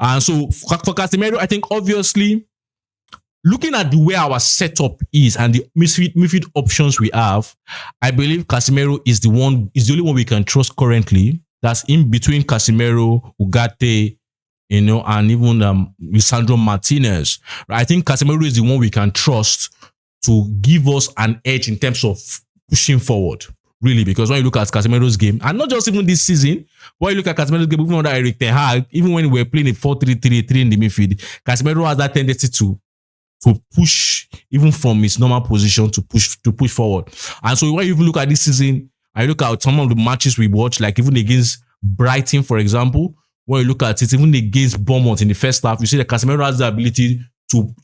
And so for Casemiro, I think obviously looking at the way our setup is and the midfield options we have, I believe Casemiro is the only one we can trust currently. That's in between Casemiro, Ugarte, and even Lisandro Martinez. Right? I think Casemiro is the one we can trust to give us an edge in terms of pushing forward. Really, because when you look at Casemiro's game, and not just even this season, but when you look at Casemiro's game, even under Eric Ten Hag, even when we were playing a 4-3-3 in the midfield, Casemiro has that tendency to push even from his normal position to push forward. And so when you look at this season, I look at some of the matches we watched, like even against Brighton, for example, when you look at it, even against Bournemouth in the first half, you see that Casemiro has the ability to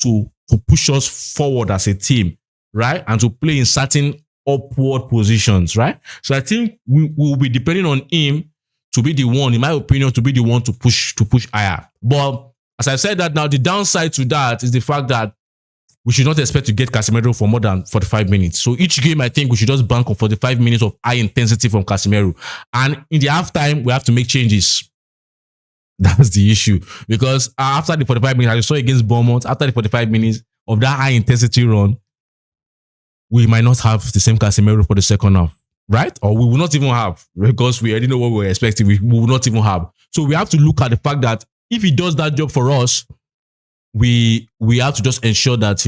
push us forward as a team, right? And to play in certain upward positions, right? So I think we will be depending on him to be the one, in my opinion, to be the one to push higher. But as I said that now, the downside to that is the fact that we should not expect to get Casemiro for more than 45 minutes. So each game, I think we should just bank on 45 minutes of high intensity from Casemiro. And in the halftime, we have to make changes. That's the issue. Because after the 45 minutes, as you saw against Bournemouth, after the 45 minutes of that high intensity run, we might not have the same Casemiro for the second half, right? Or we will not even have, because we already know what we were expecting. We will not even have. So we have to look at the fact that if he does that job for us, we have to just ensure that,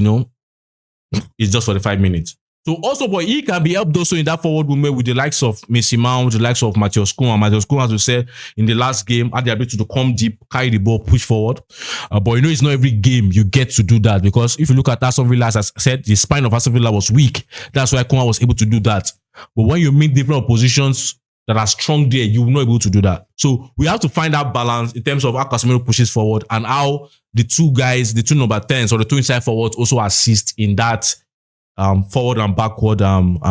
it's just for the 5 minutes. So also, but he can be helped also in that forward movement with the likes of Messi Mount, the likes of Matheus Cunha. Matheus Cunha, as we said in the last game, had the ability to come deep, carry the ball, push forward. But it's not every game you get to do that, because if you look at Aston Villa, as I said, the spine of Aston Villa was weak. That's why Cunha was able to do that. But when you meet different oppositions that are strong there, you're not able to do that. So we have to find that balance in terms of how Casemiro pushes forward and how the two guys, the two number 10s or the two inside forwards also assist in that forward and backward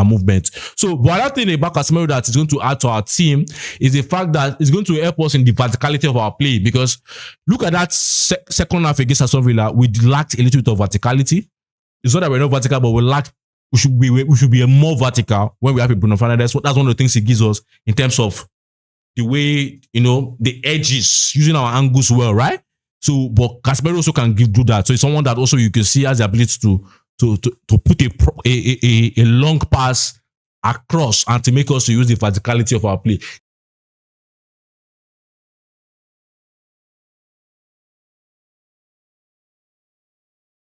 movement. So, but another thing about Casemiro that is going to add to our team is the fact that it's going to help us in the verticality of our play, because look at that second half against Aston Villa, we lacked a little bit of verticality. It's not that we're not vertical, but we should be more vertical when we have a Bruno Fernandes. That's one of the things he gives us in terms of the way, the edges, using our angles well, right? So, but Casemiro also can do that. So it's someone that also you can see has the ability to put a long pass across and to make us to use the verticality of our play.